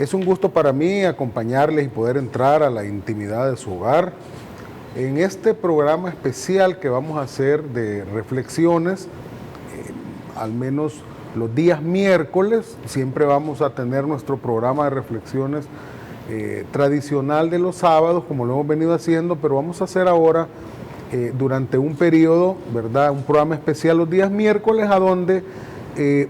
Es un gusto para mí acompañarles y poder entrar a la intimidad de su hogar en este programa especial que vamos a hacer de reflexiones, al menos los días miércoles. Siempre vamos a tener nuestro programa de reflexiones tradicional de los sábados, como lo hemos venido haciendo, pero vamos a hacer ahora durante un periodo, ¿verdad?, un programa especial los días miércoles, a donde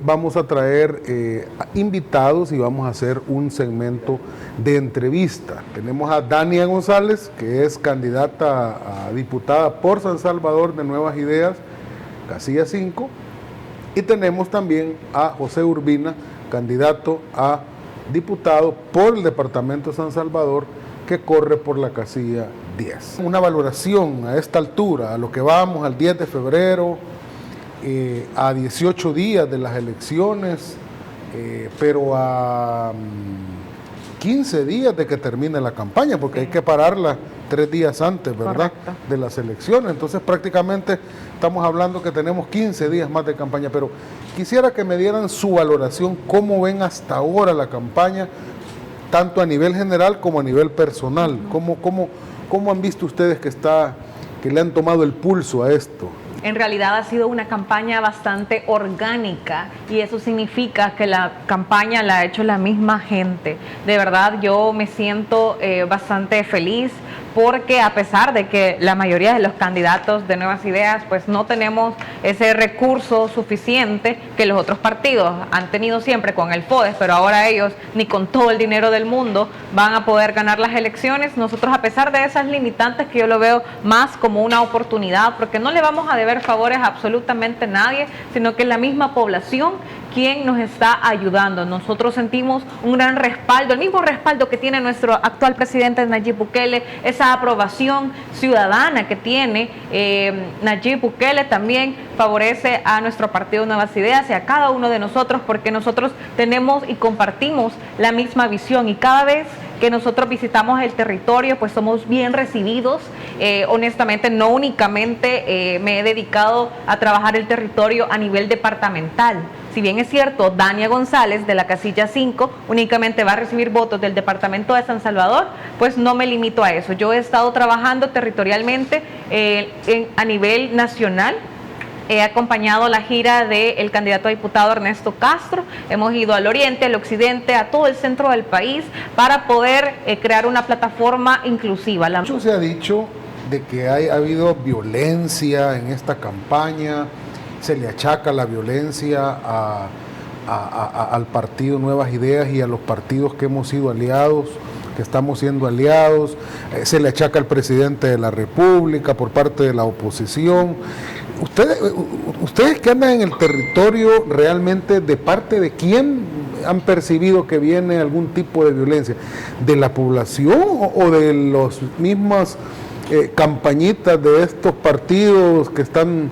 vamos a traer invitados y vamos a hacer un segmento de entrevista. Tenemos a Dania González, que es candidata a diputada por San Salvador de Nuevas Ideas, casilla 5, y tenemos también a José Urbina, candidato a diputado por el departamento de San Salvador, que corre por la casilla 10. Una valoración a esta altura, a lo que vamos al 10 de febrero, a 18 días de las elecciones, pero a 15 días de que termine la campaña, porque hay que pararla 3 días antes, ¿verdad?, de las elecciones. Entonces prácticamente estamos hablando que tenemos 15 días más de campaña, pero quisiera que me dieran su valoración, cómo ven hasta ahora la campaña, tanto a nivel general como a nivel personal. ¿Cómo han visto ustedes que le han tomado el pulso a esto? En realidad ha sido una campaña bastante orgánica, y eso significa que la campaña la ha hecho la misma gente. De verdad, yo me siento bastante feliz, porque a pesar de que la mayoría de los candidatos de Nuevas Ideas pues no tenemos ese recurso suficiente que los otros partidos han tenido siempre con el FODES, pero ahora ellos ni con todo el dinero del mundo van a poder ganar las elecciones. Nosotros, a pesar de esas limitantes, que yo lo veo más como una oportunidad, porque no le vamos a deber favores a absolutamente nadie, sino que es la misma población quien nos está ayudando. Nosotros sentimos un gran respaldo, el mismo respaldo que tiene nuestro actual presidente Nayib Bukele, esa aprobación ciudadana que tiene Nayib Bukele también favorece a nuestro partido Nuevas Ideas y a cada uno de nosotros, porque nosotros tenemos y compartimos la misma visión, y cada vez que nosotros visitamos el territorio pues somos bien recibidos. Honestamente, no únicamente me he dedicado a trabajar el territorio a nivel departamental. Si bien es cierto, Dania González de la casilla 5 únicamente va a recibir votos del departamento de San Salvador, pues no me limito a eso. Yo he estado trabajando territorialmente a nivel nacional. He acompañado la gira del candidato a diputado Ernesto Castro. Hemos ido al oriente, al occidente, a todo el centro del país para poder crear una plataforma inclusiva. Mucho se ha dicho de que ha habido violencia en esta campaña. Se le achaca la violencia al partido Nuevas Ideas y a los partidos que hemos sido aliados, que estamos siendo aliados. Se le achaca al presidente de la República por parte de la oposición. Ustedes que andan en el territorio, realmente, ¿de parte de quién han percibido que viene algún tipo de violencia? ¿De la población o de las mismas campañitas de estos partidos que están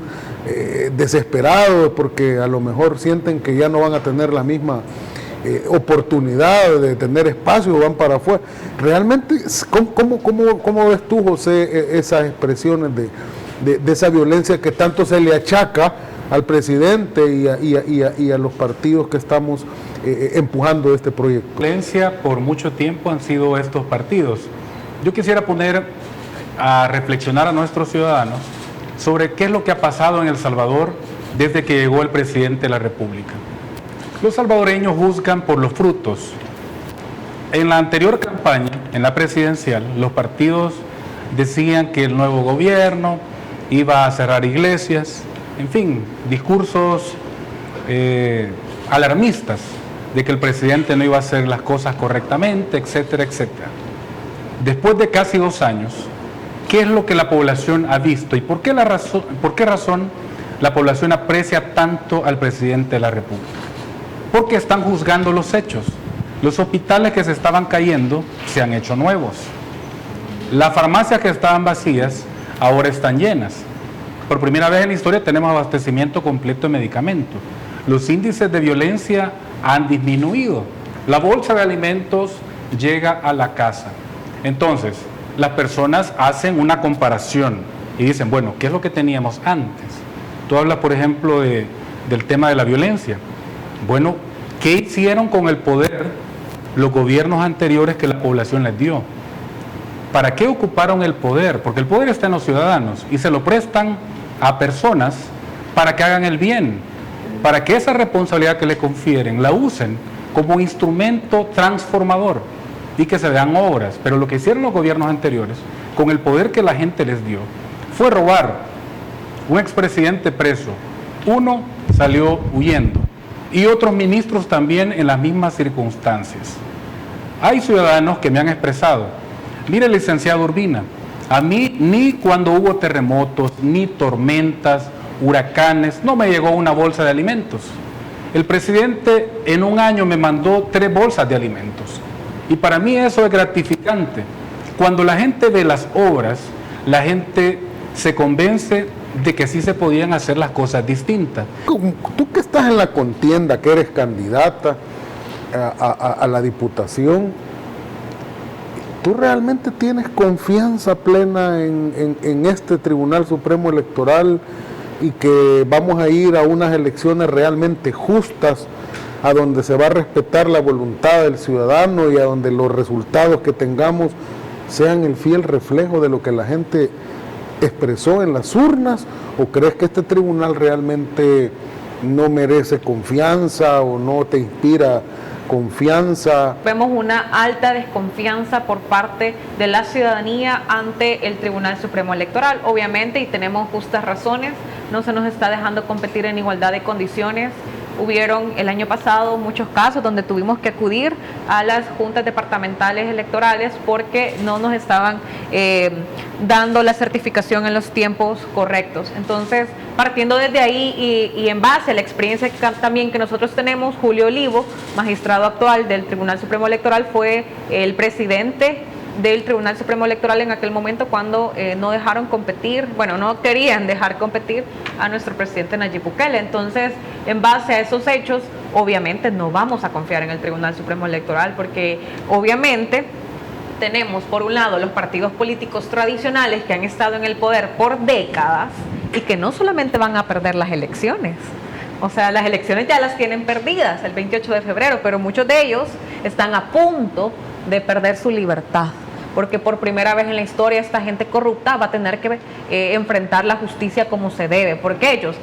desesperados porque a lo mejor sienten que ya no van a tener la misma oportunidad de tener espacio o van para afuera? Realmente, ¿cómo ves tú, José, esas expresiones de esa violencia que tanto se le achaca al presidente y a los partidos que estamos empujando este proyecto? Violencia por mucho tiempo han sido estos partidos. Yo quisiera poner a reflexionar a nuestros ciudadanos sobre qué es lo que ha pasado en El Salvador desde que llegó el presidente de la República. Los salvadoreños juzgan por los frutos. En la anterior campaña, en la presidencial, los partidos decían que el nuevo gobierno iba a cerrar iglesias, en fin, discursos alarmistas de que el presidente no iba a hacer las cosas correctamente, etcétera, etcétera. Después de casi 2 años, ¿qué es lo que la población ha visto y por qué razón la población aprecia tanto al presidente de la República? Porque están juzgando los hechos. Los hospitales que se estaban cayendo se han hecho nuevos. Las farmacias que estaban vacías ahora están llenas. Por primera vez en la historia tenemos abastecimiento completo de medicamentos. Los índices de violencia han disminuido. La bolsa de alimentos llega a la casa. Entonces, las personas hacen una comparación y dicen, bueno, ¿qué es lo que teníamos antes? Tú hablas, por ejemplo, del tema de la violencia. Bueno, ¿qué hicieron con el poder los gobiernos anteriores que la población les dio. ¿Para qué ocuparon el poder? Porque el poder está en los ciudadanos y se lo prestan a personas para que hagan el bien, para que esa responsabilidad que le confieren la usen como instrumento transformador y que se vean obras. Pero lo que hicieron los gobiernos anteriores, con el poder que la gente les dio, fue robar. Un expresidente preso, uno salió huyendo y otros ministros también en las mismas circunstancias. Hay ciudadanos que me han expresado: mire, licenciado Urbina, a mí ni cuando hubo terremotos, ni tormentas, huracanes, no me llegó una bolsa de alimentos. El presidente en un año me mandó 3 bolsas de alimentos. Y para mí eso es gratificante. Cuando la gente ve las obras, la gente se convence de que sí se podían hacer las cosas distintas. Tú que estás en la contienda, que eres candidata a la diputación, ¿tú realmente tienes confianza plena en este Tribunal Supremo Electoral y que vamos a ir a unas elecciones realmente justas, a donde se va a respetar la voluntad del ciudadano y a donde los resultados que tengamos sean el fiel reflejo de lo que la gente expresó en las urnas? ¿O crees que este tribunal realmente no merece confianza o no te inspira confianza? Vemos una alta desconfianza por parte de la ciudadanía ante el Tribunal Supremo Electoral, obviamente, y tenemos justas razones. No se nos está dejando competir en igualdad de condiciones. Hubieron el año pasado muchos casos donde tuvimos que acudir a las juntas departamentales electorales porque no nos estaban dando la certificación en los tiempos correctos. Entonces, partiendo desde ahí y en base a la experiencia también que nosotros tenemos, Julio Olivo, magistrado actual del Tribunal Supremo Electoral, fue el presidente del Tribunal Supremo Electoral en aquel momento cuando no dejaron competir, bueno, no querían dejar competir a nuestro presidente Nayib Bukele. Entonces, en base a esos hechos, obviamente no vamos a confiar en el Tribunal Supremo Electoral porque obviamente tenemos, por un lado, los partidos políticos tradicionales que han estado en el poder por décadas y que no solamente van a perder las elecciones. O sea, las elecciones ya las tienen perdidas el 28 de febrero, pero muchos de ellos están a punto de perder su libertad, porque por primera vez en la historia esta gente corrupta va a tener que enfrentar la justicia como se debe, porque ellos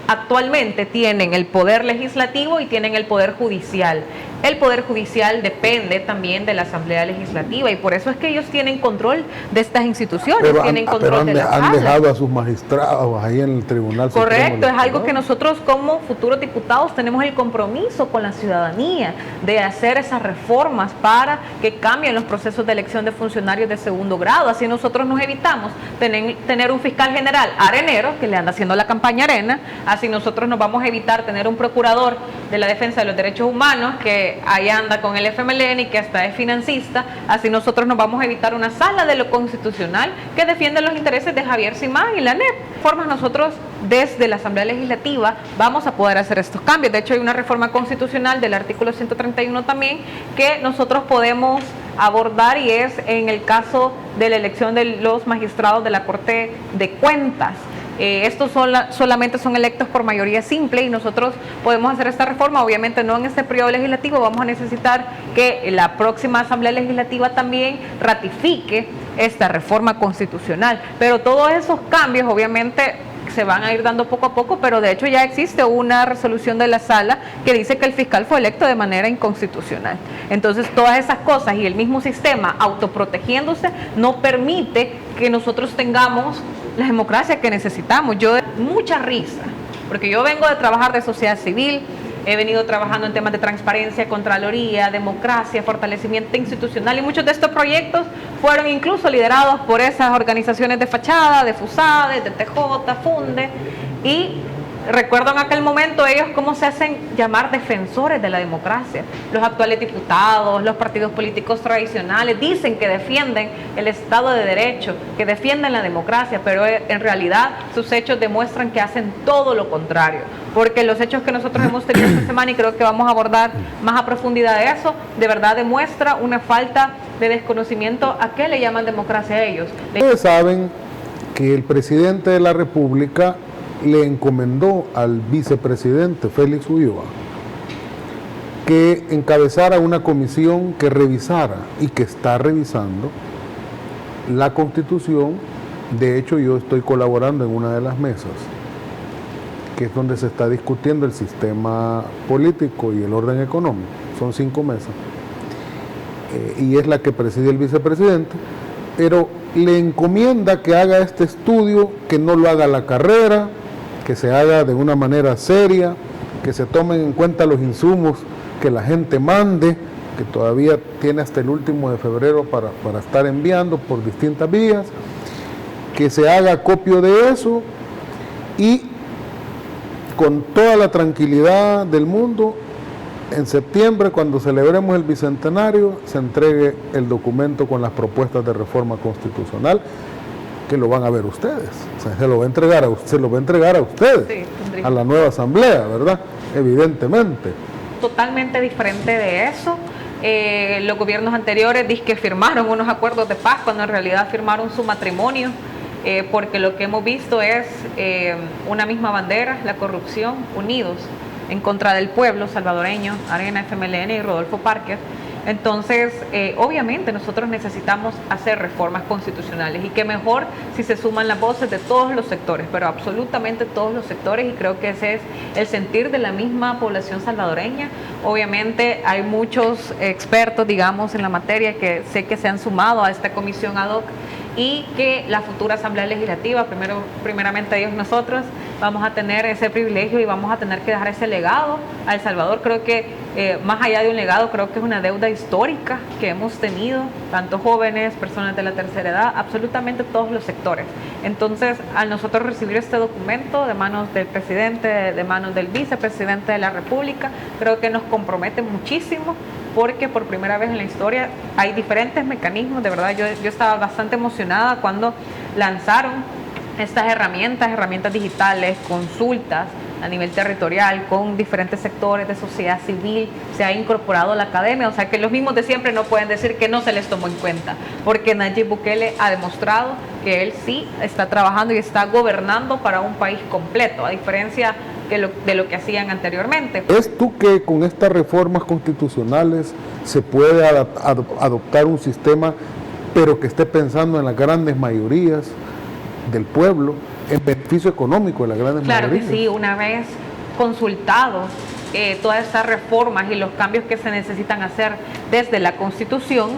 actualmente tienen el poder legislativo y tienen el poder judicial. El poder judicial depende también de la Asamblea Legislativa y por eso es que ellos tienen control de estas instituciones, pero tienen control de la han sala. dejado a sus magistrados ahí en el Tribunal Supremo Correcto, Electoral. es algo que nosotros como futuros diputados tenemos el compromiso con la ciudadanía de hacer esas reformas para que cambien los procesos de elección de funcionarios de segundo grado. Así nosotros nos evitamos tener un fiscal general arenero que le anda haciendo la campaña arena, así nosotros nos vamos a evitar tener un procurador de la defensa de los derechos humanos que ahí anda con el FMLN y que hasta es financista, así nosotros nos vamos a evitar una sala de lo constitucional que defiende los intereses de Javier Simán y la NEP. Formas nosotros desde la Asamblea Legislativa vamos a poder hacer estos cambios. De hecho hay una reforma constitucional del artículo 131 también que nosotros podemos abordar y es en el caso de la elección de los magistrados de la Corte de Cuentas. Estos solamente son electos por mayoría simple y nosotros podemos hacer esta reforma, obviamente no en este periodo legislativo, vamos a necesitar que la próxima Asamblea Legislativa también ratifique esta reforma constitucional, pero todos esos cambios obviamente se van a ir dando poco a poco, pero de hecho ya existe una resolución de la sala que dice que el fiscal fue electo de manera inconstitucional. Entonces todas esas cosas y el mismo sistema autoprotegiéndose no permite que nosotros tengamos la democracia que necesitamos. Yo mucha risa, porque yo vengo de trabajar de sociedad civil, he venido trabajando en temas de transparencia, contraloría, democracia, fortalecimiento institucional y muchos de estos proyectos fueron incluso liderados por esas organizaciones de fachada, de FUSADE, de TJ, FUNDE y recuerdo en aquel momento ellos cómo se hacen llamar defensores de la democracia. Los actuales diputados, los partidos políticos tradicionales dicen que defienden el Estado de Derecho, que defienden la democracia, pero en realidad sus hechos demuestran que hacen todo lo contrario. Porque los hechos que nosotros hemos tenido esta semana, y creo que vamos a abordar más a profundidad de eso, de verdad demuestra una falta de desconocimiento a qué le llaman democracia a ellos. Ustedes saben que el presidente de la República le encomendó al vicepresidente Félix Ulloa que encabezara una comisión que revisara y que está revisando la Constitución. De hecho, yo estoy colaborando en una de las mesas, que es donde se está discutiendo el sistema político y el orden económico. Son 5 mesas. Y es la que preside el vicepresidente, pero le encomienda que haga este estudio, que no lo haga a la carrera, que se haga de una manera seria, que se tomen en cuenta los insumos que la gente mande, que todavía tiene hasta el último de febrero para estar enviando por distintas vías, que se haga acopio de eso y con toda la tranquilidad del mundo, en septiembre, cuando celebremos el bicentenario, se entregue el documento con las propuestas de reforma constitucional, que lo van a ver ustedes. O sea, se lo va a entregar a ustedes, Sí, a la nueva asamblea, ¿verdad? Evidentemente. Totalmente diferente de eso. Los gobiernos anteriores dicen que firmaron unos acuerdos de paz cuando en realidad firmaron su matrimonio, porque lo que hemos visto es una misma bandera, la corrupción, unidos en contra del pueblo salvadoreño, Arena, FMLN y Rodolfo Parker. Entonces, obviamente nosotros necesitamos hacer reformas constitucionales y que mejor si se suman las voces de todos los sectores, pero absolutamente todos los sectores, y creo que ese es el sentir de la misma población salvadoreña. Obviamente hay muchos expertos, digamos, en la materia que sé que se han sumado a esta comisión ad hoc y que la futura Asamblea Legislativa, primeramente Dios, nosotros vamos a tener ese privilegio y vamos a tener que dejar ese legado a El Salvador. Creo que más allá de un legado, creo que es una deuda histórica que hemos tenido, tanto jóvenes, personas de la tercera edad, absolutamente todos los sectores. Entonces, al nosotros recibir este documento de manos del presidente, de manos del vicepresidente de la República, creo que nos compromete muchísimo, porque por primera vez en la historia hay diferentes mecanismos. De verdad, yo estaba bastante emocionada cuando lanzaron estas herramientas digitales, consultas a nivel territorial con diferentes sectores de sociedad civil, se ha incorporado la academia, o sea que los mismos de siempre no pueden decir que no se les tomó en cuenta, porque Nayib Bukele ha demostrado que él sí está trabajando y está gobernando para un país completo, a diferencia de lo que hacían anteriormente. ¿Es tú que con estas reformas constitucionales se puede adoptar un sistema, pero que esté pensando en las grandes mayorías del pueblo, en beneficio económico de las grandes mayorías? Claro que sí, una vez consultados todas estas reformas y los cambios que se necesitan hacer desde la Constitución,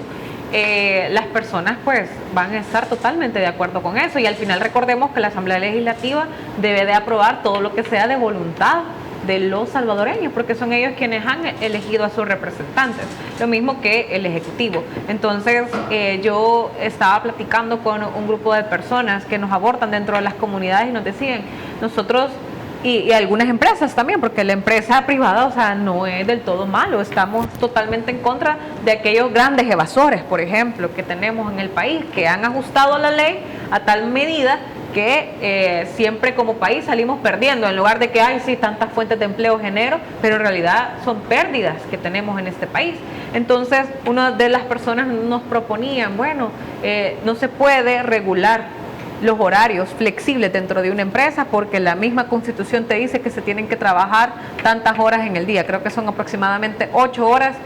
las personas pues van a estar totalmente de acuerdo con eso, y al final recordemos que la Asamblea Legislativa debe de aprobar todo lo que sea de voluntad de los salvadoreños, porque son ellos quienes han elegido a sus representantes, lo mismo que el Ejecutivo. Entonces, yo estaba platicando con un grupo de personas que nos abordan dentro de las comunidades y nos decían, nosotros, y algunas empresas también, porque la empresa privada, o sea, no es del todo malo, estamos totalmente en contra de aquellos grandes evasores, por ejemplo, que tenemos en el país, que han ajustado la ley a tal medida que siempre como país salimos perdiendo, en lugar de que hay sí tantas fuentes de empleo genero, pero en realidad son pérdidas que tenemos en este país. Entonces, una de las personas nos proponían, bueno, no se puede regular los horarios flexibles dentro de una empresa porque la misma Constitución te dice que se tienen que trabajar tantas horas en el día, creo que son aproximadamente 8 horas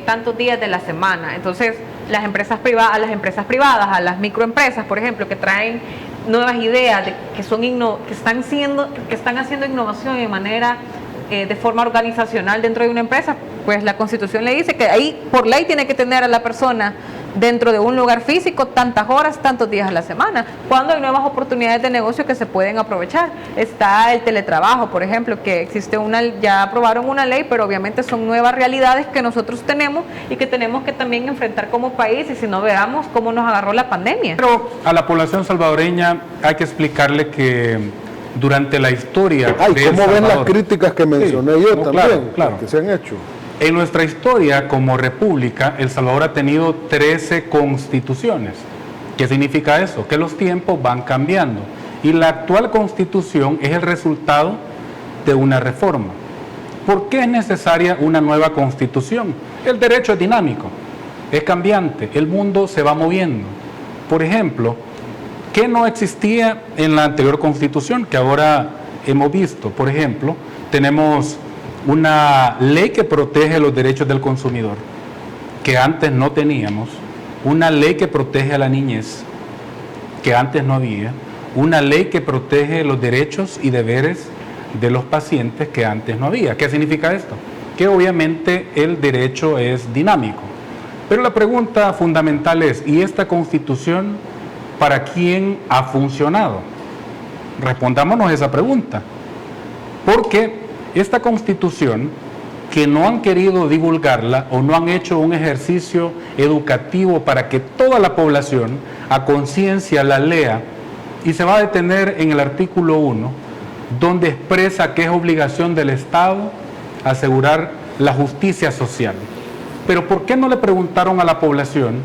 tantos días de la semana. Entonces, las empresas privadas, a las microempresas, por ejemplo, que traen nuevas ideas, que están haciendo innovación de manera de forma organizacional dentro de una empresa, pues la Constitución le dice que ahí por ley tiene que tener a la persona dentro de un lugar físico tantas horas, tantos días a la semana, cuando hay nuevas oportunidades de negocio que se pueden aprovechar. Está el teletrabajo, por ejemplo, que ya aprobaron una ley, pero obviamente son nuevas realidades que nosotros tenemos y que tenemos que también enfrentar como país, y si no, veamos cómo nos agarró la pandemia. Pero a la población salvadoreña hay que explicarle que durante la historia de ¿cómo ven las críticas que mencioné yo también, claro, que se han hecho? En nuestra historia como república, El Salvador ha tenido 13 constituciones. ¿Qué significa eso? Que los tiempos van cambiando. Y la actual constitución es el resultado de una reforma. ¿Por qué es necesaria una nueva constitución? El derecho es dinámico, es cambiante, el mundo se va moviendo. Por ejemplo, ¿qué no existía en la anterior constitución que ahora hemos visto? Por ejemplo, tenemos una ley que protege los derechos del consumidor, que antes no teníamos, una ley que protege a la niñez, que antes no había, una ley que protege los derechos y deberes de los pacientes que antes no había. ¿Qué significa esto? Que obviamente el derecho es dinámico. Pero la pregunta fundamental es, ¿y esta Constitución para quién ha funcionado? Respondámonos esa pregunta. Porque esta Constitución, que no han querido divulgarla o no han hecho un ejercicio educativo para que toda la población a conciencia la lea, y se va a detener en el artículo 1, donde expresa que es obligación del Estado asegurar la justicia social. Pero ¿por qué no le preguntaron a la población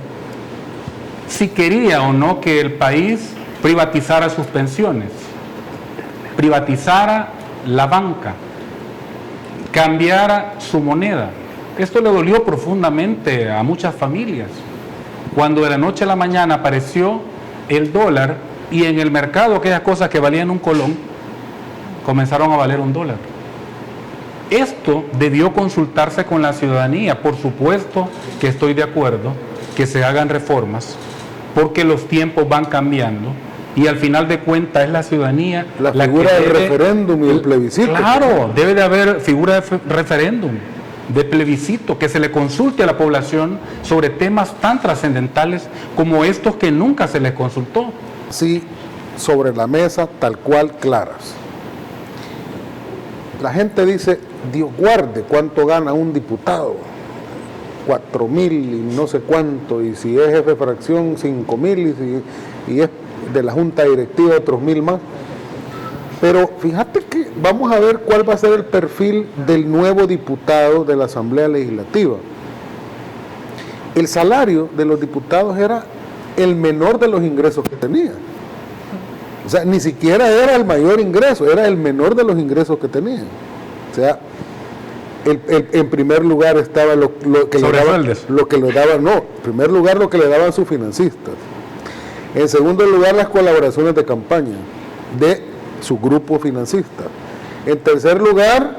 si quería o no que el país privatizara sus pensiones, privatizara la banca, cambiara su moneda? Esto le dolió profundamente a muchas familias. Cuando de la noche a la mañana apareció el dólar y en el mercado aquellas cosas que valían un colón comenzaron a valer $1. Esto debió consultarse con la ciudadanía. Por supuesto que estoy de acuerdo que se hagan reformas porque los tiempos van cambiando y al final de cuentas es la ciudadanía la figura del referéndum y el plebiscito. Claro, debe de haber figura de referéndum, de plebiscito, que se le consulte a la población sobre temas tan trascendentales como estos que nunca se les consultó. Sí, sobre la mesa, tal cual, claras. La gente dice, Dios guarde, ¿cuánto gana un diputado? 4.000 y no sé cuánto, y si es jefe de fracción, 5.000, y es de la junta directiva otros 1.000 más. Pero fíjate que vamos a ver cuál va a ser el perfil del nuevo diputado de la Asamblea Legislativa. El salario de los diputados era el menor de los ingresos que tenía. O sea, ni siquiera era el mayor ingreso, era el menor de los ingresos que tenían. O sea, en primer lugar estaba lo que le daban, no, en primer lugar lo que le daban sus financistas. En segundo lugar, las colaboraciones de campaña de su grupo financista. En tercer lugar,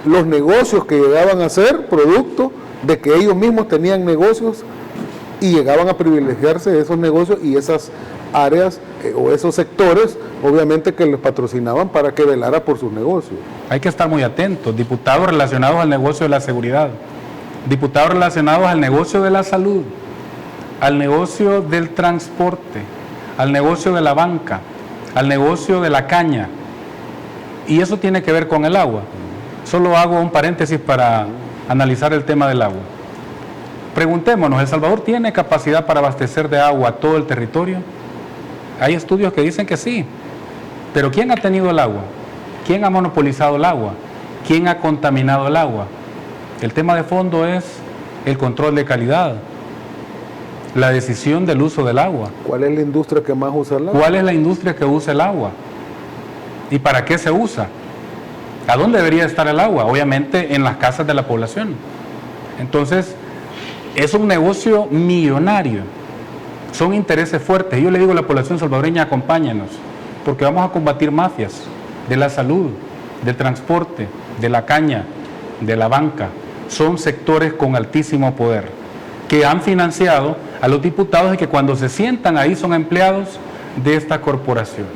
los negocios que llegaban a ser producto de que ellos mismos tenían negocios y llegaban a privilegiarse de esos negocios y esas áreas o esos sectores, obviamente, que les patrocinaban para que velara por sus negocios. Hay que estar muy atentos. Diputados relacionados al negocio de la seguridad, diputados relacionados al negocio de la salud, al negocio del transporte, al negocio de la banca, al negocio de la caña. Y eso tiene que ver con el agua. Solo hago un paréntesis para analizar el tema del agua. Preguntémonos, ¿El Salvador tiene capacidad para abastecer de agua a todo el territorio? Hay estudios que dicen que sí, pero ¿quién ha tenido el agua? ¿Quién ha monopolizado el agua? ¿Quién ha contaminado el agua? El tema de fondo es el control de calidad, la decisión del uso del agua. ¿Cuál es la industria que más usa el agua? ¿Cuál es la industria que usa el agua? ¿Y para qué se usa? ¿A dónde debería estar el agua? Obviamente en las casas de la población. Entonces, es un negocio millonario. Son intereses fuertes. Yo le digo a la población salvadoreña, acompáñenos, porque vamos a combatir mafias de la salud, del transporte, de la caña, de la banca. Son sectores con altísimo poder, que han financiado a los diputados y que cuando se sientan ahí son empleados de estas corporaciones.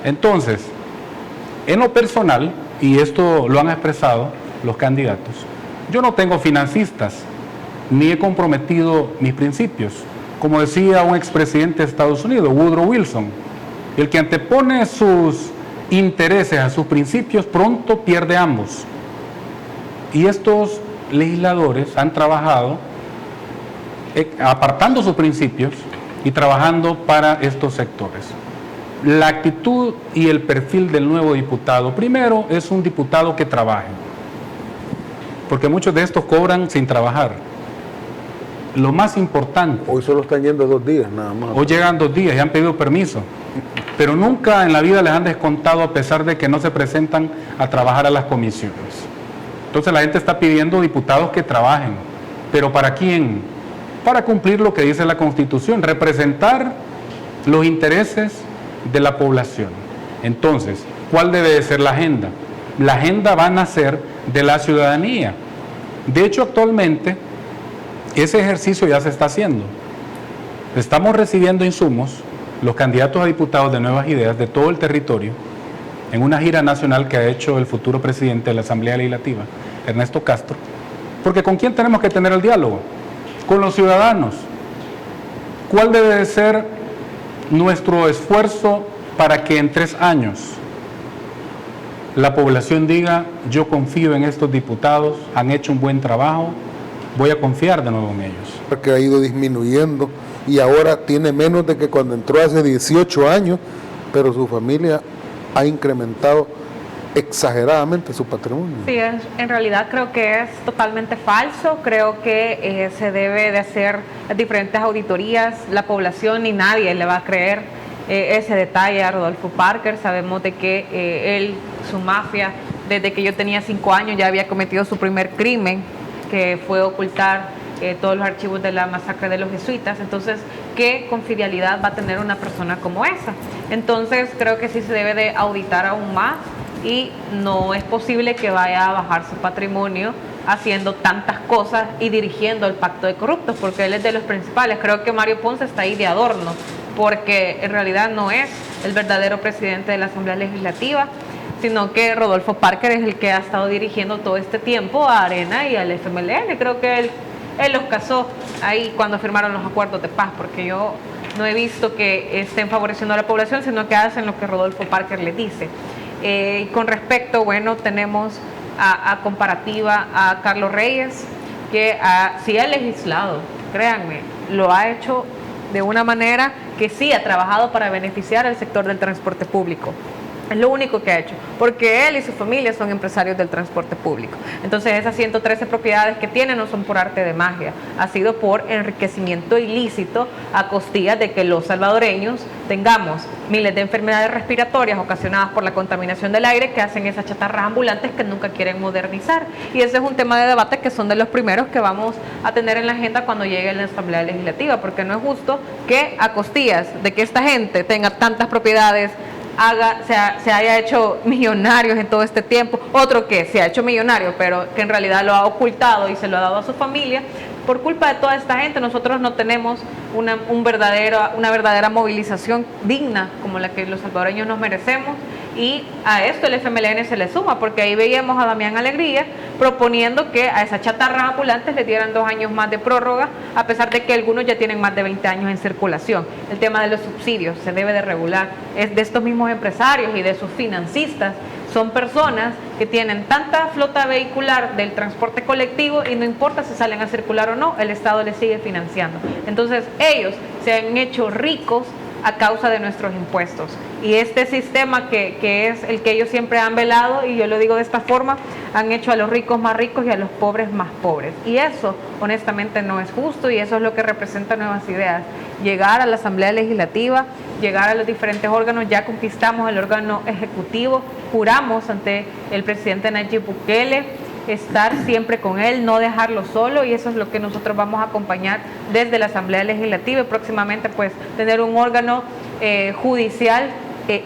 Entonces, en lo personal, y esto lo han expresado los candidatos, yo no tengo financistas, ni he comprometido mis principios. Como decía un expresidente de Estados Unidos, Woodrow Wilson, el que antepone sus intereses a sus principios pronto pierde ambos. Y estos legisladores han trabajado apartando sus principios y trabajando para estos sectores. La actitud y el perfil del nuevo diputado, primero, es un diputado que trabaje, porque muchos de estos cobran sin trabajar. Lo más importante... Hoy solo están yendo 2 días nada más. Hoy llegan 2 días y han pedido permiso, pero nunca en la vida les han descontado a pesar de que no se presentan a trabajar a las comisiones. Entonces la gente está pidiendo diputados que trabajen, pero ¿para quién? Para cumplir lo que dice la Constitución, representar los intereses de la población. Entonces, ¿cuál debe de ser la agenda? La agenda va a nacer de la ciudadanía. De hecho, actualmente ese ejercicio ya se está haciendo. Estamos recibiendo insumos, los candidatos a diputados de Nuevas Ideas de todo el territorio, en una gira nacional que ha hecho el futuro presidente de la Asamblea Legislativa, Ernesto Castro, porque ¿con quién tenemos que tener el diálogo? Con los ciudadanos. ¿Cuál debe de ser nuestro esfuerzo para que en 3 años la población diga: yo confío en estos diputados, han hecho un buen trabajo, voy a confiar de nuevo en ellos? Que ha ido disminuyendo y ahora tiene menos de que cuando entró hace 18 años, pero su familia ha incrementado exageradamente su patrimonio. Sí, en realidad creo que es totalmente falso. Creo que se debe de hacer las diferentes auditorías. La población ni nadie le va a creer ese detalle a Rodolfo Parker. Sabemos de que él, su mafia, desde que yo tenía 5 años ya había cometido su primer crimen, que fue ocultar todos los archivos de la masacre de los jesuitas. Entonces, ¿qué confidencialidad va a tener una persona como esa? Entonces, creo que sí se debe de auditar aún más, y no es posible que vaya a bajar su patrimonio haciendo tantas cosas y dirigiendo el pacto de corruptos, porque él es de los principales. Creo que Mario Ponce está ahí de adorno, porque en realidad no es el verdadero presidente de la Asamblea Legislativa, sino que Rodolfo Parker es el que ha estado dirigiendo todo este tiempo a Arena y al FMLN. Creo que él los casó ahí cuando firmaron los acuerdos de paz, porque yo no he visto que estén favoreciendo a la población, sino que hacen lo que Rodolfo Parker les dice. Con respecto, bueno, tenemos a comparativa a Carlos Reyes, que sí ha legislado, créanme, lo ha hecho de una manera que sí ha trabajado para beneficiar al sector del transporte público. Es lo único que ha hecho, porque él y su familia son empresarios del transporte público. Entonces, esas 113 propiedades que tiene no son por arte de magia, ha sido por enriquecimiento ilícito a costillas de que los salvadoreños tengamos miles de enfermedades respiratorias ocasionadas por la contaminación del aire, que hacen esas chatarras ambulantes que nunca quieren modernizar. Y ese es un tema de debate que son de los primeros que vamos a tener en la agenda cuando llegue a la Asamblea Legislativa, porque no es justo que a costillas de que esta gente tenga tantas propiedades, se haya hecho millonarios en todo este tiempo, otro que se ha hecho millonario, pero que en realidad lo ha ocultado y se lo ha dado a su familia. Por culpa de toda esta gente, nosotros no tenemos una verdadera movilización digna como la que los salvadoreños nos merecemos, y a esto el FMLN se le suma, porque ahí veíamos a Damián Alegría proponiendo que a esas chatarras ambulantes le dieran 2 años más de prórroga, a pesar de que algunos ya tienen más de 20 años en circulación. El tema de los subsidios se debe de regular, es de estos mismos empresarios y de sus financistas. Son personas que tienen tanta flota vehicular del transporte colectivo y no importa si salen a circular o no, el Estado les sigue financiando. Entonces ellos se han hecho ricos a causa de nuestros impuestos. Y este sistema que es el que ellos siempre han velado, y yo lo digo de esta forma, han hecho a los ricos más ricos y a los pobres más pobres. Y eso honestamente no es justo, y eso es lo que representa Nuevas Ideas. Llegar a la Asamblea Legislativa, llegar a los diferentes órganos, ya conquistamos el órgano ejecutivo, juramos ante el presidente Nayib Bukele estar siempre con él, no dejarlo solo, y eso es lo que nosotros vamos a acompañar desde la Asamblea Legislativa, y próximamente pues tener un órgano judicial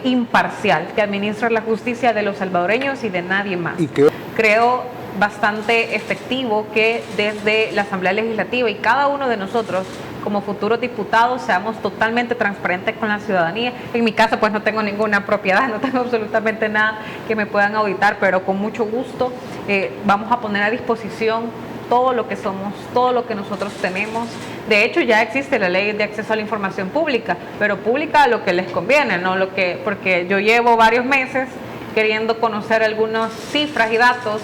imparcial que administra la justicia de los salvadoreños y de nadie más. Creo bastante efectivo que desde la Asamblea Legislativa y cada uno de nosotros como futuros diputados seamos totalmente transparentes con la ciudadanía. En mi caso pues no tengo ninguna propiedad, no tengo absolutamente nada que me puedan auditar, pero con mucho gusto vamos a poner a disposición todo lo que somos, todo lo que nosotros tenemos. De hecho, ya existe la ley de acceso a la información pública, pero pública a lo que les conviene, no lo que, porque yo llevo varios meses queriendo conocer algunas cifras y datos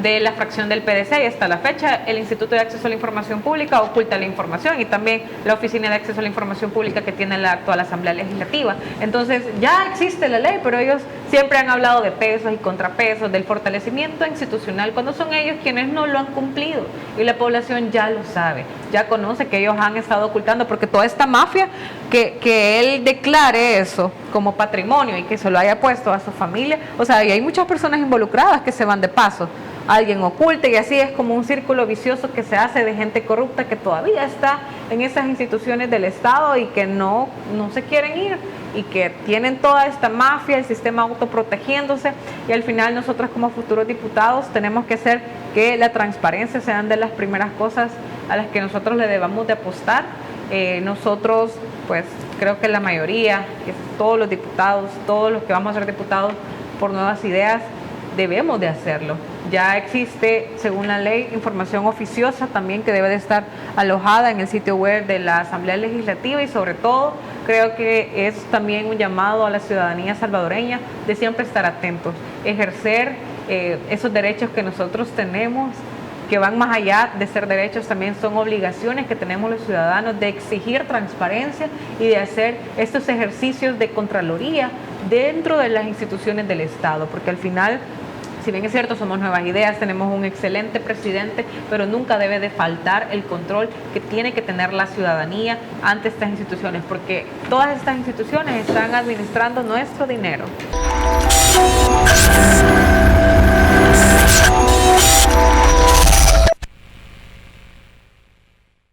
de la fracción del PDC, y hasta la fecha el Instituto de Acceso a la Información Pública oculta la información, y también la Oficina de Acceso a la Información Pública que tiene la actual Asamblea Legislativa. Entonces ya existe la ley, pero ellos siempre han hablado de pesos y contrapesos, del fortalecimiento institucional, cuando son ellos quienes no lo han cumplido, y la población ya lo sabe, ya conoce que ellos han estado ocultando, porque toda esta mafia, que él declare eso como patrimonio y que se lo haya puesto a su familia, o sea, y hay muchas personas involucradas que se van de paso, alguien oculta, y así es como un círculo vicioso que se hace de gente corrupta que todavía está en esas instituciones del Estado y que no se quieren ir, y que tienen toda esta mafia, el sistema autoprotegiéndose, y al final nosotros como futuros diputados tenemos que hacer que la transparencia sean de las primeras cosas a las que nosotros le debamos de apostar. Nosotros, pues creo que la mayoría, que todos los diputados, todos los que vamos a ser diputados por Nuevas Ideas, debemos de hacerlo. Ya existe, según la ley, información oficiosa también que debe de estar alojada en el sitio web de la Asamblea Legislativa, y sobre todo creo que es también un llamado a la ciudadanía salvadoreña de siempre estar atentos, ejercer esos derechos que nosotros tenemos, que van más allá de ser derechos, también son obligaciones que tenemos los ciudadanos de exigir transparencia y de hacer estos ejercicios de contraloría dentro de las instituciones del Estado, porque al final, si bien es cierto, somos Nuevas Ideas, tenemos un excelente presidente, pero nunca debe de faltar el control que tiene que tener la ciudadanía ante estas instituciones, porque todas estas instituciones están administrando nuestro dinero.